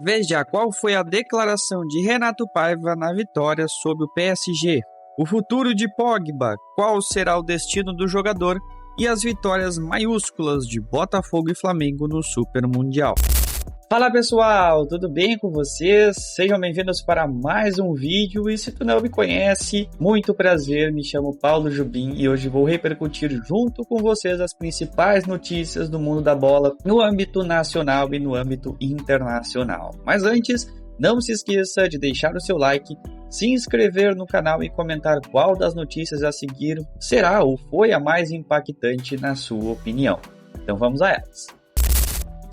Veja qual foi a declaração de Renato Paiva na vitória sobre o PSG. O futuro de Pogba, qual será o destino do jogador e as vitórias maiúsculas de Botafogo e Flamengo no Super Mundial. Fala pessoal, tudo bem com vocês? Sejam bem-vindos para mais um vídeo e se tu não me conhece, muito prazer, me chamo Paulo Jubim e hoje vou repercutir junto com vocês as principais notícias do mundo da bola no âmbito nacional e no âmbito internacional. Mas antes, não se esqueça de deixar o seu like, se inscrever no canal e comentar qual das notícias a seguir será ou foi a mais impactante na sua opinião. Então vamos a elas.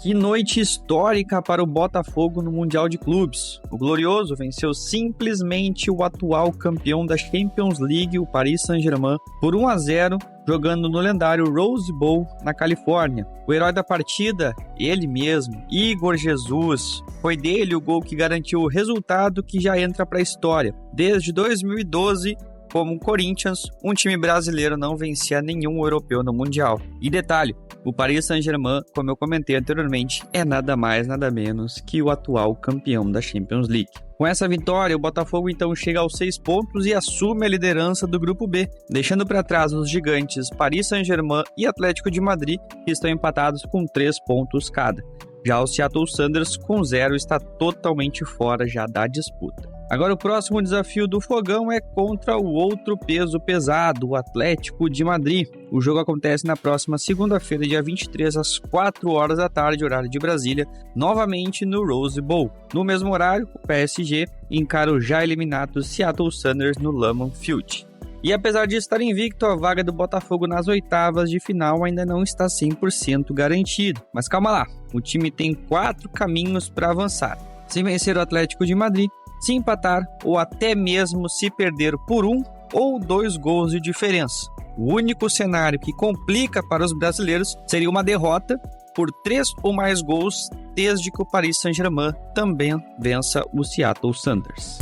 Que noite histórica para o Botafogo no Mundial de Clubes. O Glorioso venceu simplesmente o atual campeão da Champions League, o Paris Saint-Germain, por 1-0, jogando no lendário Rose Bowl, na Califórnia. O herói da partida, ele mesmo, Igor Jesus. Foi dele o gol que garantiu o resultado que já entra para a história. Desde 2012, como o Corinthians, um time brasileiro não vencia nenhum europeu no Mundial. E detalhe, o Paris Saint-Germain, como eu comentei anteriormente, é nada mais, nada menos que o atual campeão da Champions League. Com essa vitória, o Botafogo então chega aos 6 pontos e assume a liderança do Grupo B, deixando para trás os gigantes Paris Saint-Germain e Atlético de Madrid, que estão empatados com 3 pontos cada. Já o Seattle Sounders, com 0, está totalmente fora já da disputa. Agora o próximo desafio do Fogão é contra o outro peso pesado, o Atlético de Madrid. O jogo acontece na próxima segunda-feira, dia 23, às 4 horas da tarde, horário de Brasília, novamente no Rose Bowl. No mesmo horário, o PSG encara o já eliminado Seattle Sounders no Lambeau Field. E apesar de estar invicto, a vaga do Botafogo nas oitavas de final ainda não está 100% garantida. Mas calma lá, o time tem 4 caminhos para avançar. Se vencer o Atlético de Madrid, se empatar ou até mesmo se perder por 1 ou 2 gols de diferença. O único cenário que complica para os brasileiros seria uma derrota por 3 ou mais gols, desde que o Paris Saint-Germain também vença o Seattle Sounders.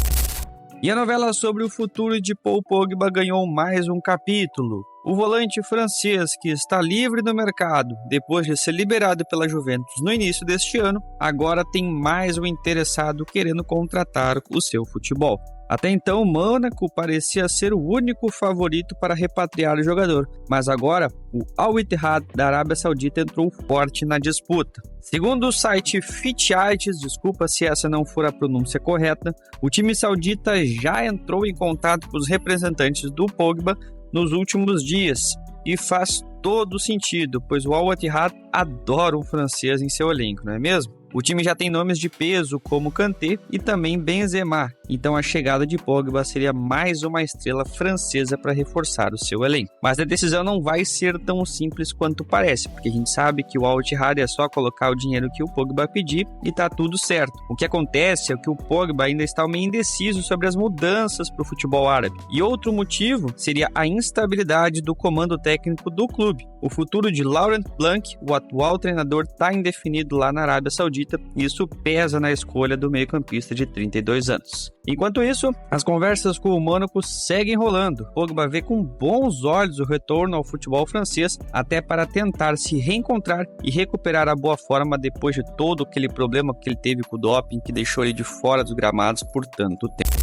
E a novela sobre o futuro de Paul Pogba ganhou mais um capítulo. O volante francês, que está livre no mercado depois de ser liberado pela Juventus no início deste ano, agora tem mais um interessado querendo contratar o seu futebol. Até então, o Mônaco parecia ser o único favorito para repatriar o jogador, mas agora o Al Ittihad da Arábia Saudita entrou forte na disputa. Segundo o site Fitiaites, desculpa se essa não for a pronúncia correta, o time saudita já entrou em contato com os representantes do Pogba nos últimos dias, e faz todo sentido, pois o Al Ittihad adora um francês em seu elenco, não é mesmo? O time já tem nomes de peso como Kanté e também Benzema, então a chegada de Pogba seria mais uma estrela francesa para reforçar o seu elenco. Mas a decisão não vai ser tão simples quanto parece, porque a gente sabe que o Al Ittihad é só colocar o dinheiro que o Pogba pedir e tá tudo certo. O que acontece é que o Pogba ainda está meio indeciso sobre as mudanças para o futebol árabe. E outro motivo seria a instabilidade do comando técnico do clube. O futuro de Laurent Blanc, o atual treinador, está indefinido lá na Arábia Saudita, e isso pesa na escolha do meio-campista de 32 anos. Enquanto isso, as conversas com o Mônaco seguem rolando. Pogba vê com bons olhos o retorno ao futebol francês, até para tentar se reencontrar e recuperar a boa forma depois de todo aquele problema que ele teve com o doping, que deixou ele de fora dos gramados por tanto tempo.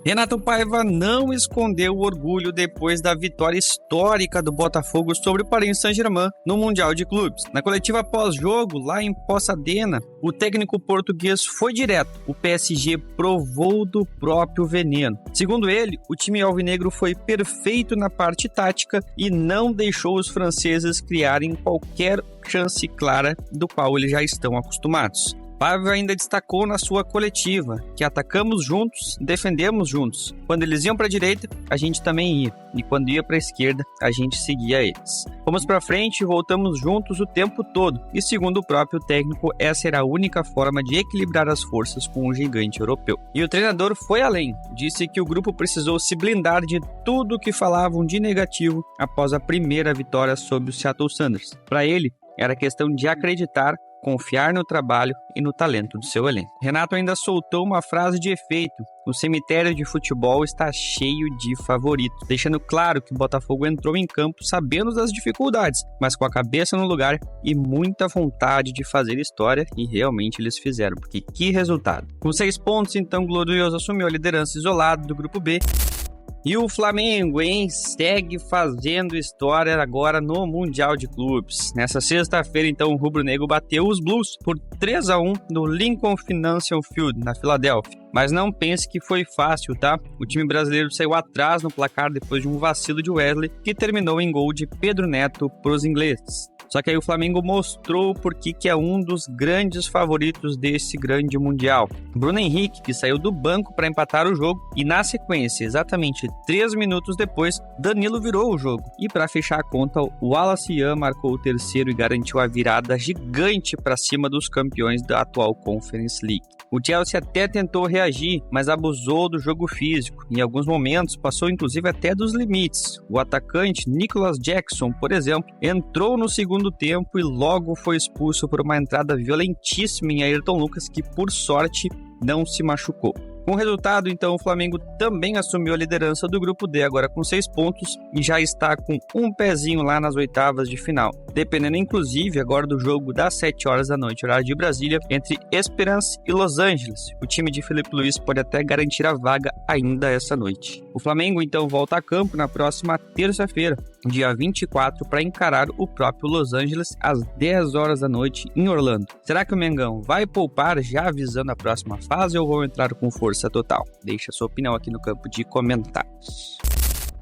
Renato Paiva não escondeu o orgulho depois da vitória histórica do Botafogo sobre o Paris Saint-Germain no Mundial de Clubes. Na coletiva pós-jogo, lá em Pasadena, o técnico português foi direto. O PSG provou do próprio veneno. Segundo ele, o time alvinegro foi perfeito na parte tática e não deixou os franceses criarem qualquer chance clara do qual eles já estão acostumados. Paiva ainda destacou na sua coletiva que atacamos juntos, defendemos juntos. Quando eles iam para a direita, a gente também ia. E quando ia para a esquerda, a gente seguia eles. Fomos para frente e voltamos juntos o tempo todo. E segundo o próprio técnico, essa era a única forma de equilibrar as forças com o gigante europeu. E o treinador foi além. Disse que o grupo precisou se blindar de tudo que falavam de negativo após a primeira vitória sobre o Seattle Sounders. Para ele, era questão de acreditar confiar no trabalho e no talento do seu elenco. Renato ainda soltou uma frase de efeito: o cemitério de futebol está cheio de favoritos, deixando claro que o Botafogo entrou em campo sabendo das dificuldades, mas com a cabeça no lugar e muita vontade de fazer história, e realmente eles fizeram, porque que resultado. Com 6 pontos, então, o Glorioso assumiu a liderança isolada do grupo B. E o Flamengo, hein? Segue fazendo história agora no Mundial de Clubes. Nessa sexta-feira, então, o rubro-negro bateu os Blues por 3-1 no Lincoln Financial Field, na Filadélfia. Mas não pense que foi fácil, tá? O time brasileiro saiu atrás no placar depois de um vacilo de Wesley, que terminou em gol de Pedro Neto para os ingleses. Só que aí o Flamengo mostrou por que é um dos grandes favoritos desse grande Mundial. Bruno Henrique, que saiu do banco para empatar o jogo, e na sequência, exatamente 3 minutos depois, Danilo virou o jogo. E para fechar a conta, o Wallace Ian marcou o terceiro e garantiu a virada gigante para cima dos campeões da atual Conference League. O Chelsea até tentou reagir, mas abusou do jogo físico. Em alguns momentos, passou inclusive até dos limites. O atacante Nicholas Jackson, por exemplo, entrou no segundo tempo e logo foi expulso por uma entrada violentíssima em Ayrton Lucas, que por sorte não se machucou. Com o resultado, então, o Flamengo também assumiu a liderança do grupo D, agora com 6 pontos, e já está com um pezinho lá nas oitavas de final, dependendo inclusive agora do jogo das 7 horas da noite, horário de Brasília, entre Esperance e Los Angeles. O time de Felipe Luiz pode até garantir a vaga ainda essa noite. O Flamengo, então, volta a campo na próxima terça-feira, dia 24, para encarar o próprio Los Angeles às 10 horas da noite em Orlando. Será que o Mengão vai poupar já avisando a próxima fase ou vão entrar com força total? Deixa sua opinião aqui no campo de comentários.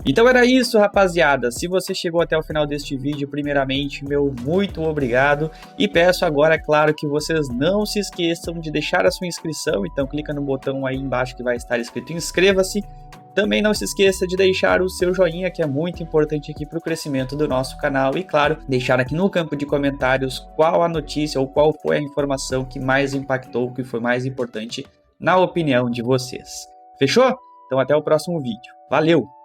Então era isso, rapaziada. Se você chegou até o final deste vídeo, primeiramente, meu muito obrigado. E peço agora, é claro, que vocês não se esqueçam de deixar a sua inscrição. Então clica no botão aí embaixo que vai estar escrito inscreva-se. Também não se esqueça de deixar o seu joinha, que é muito importante aqui para o crescimento do nosso canal. E claro, deixar aqui no campo de comentários qual a notícia ou qual foi a informação que mais impactou, que foi mais importante na opinião de vocês. Fechou? Então até o próximo vídeo. Valeu!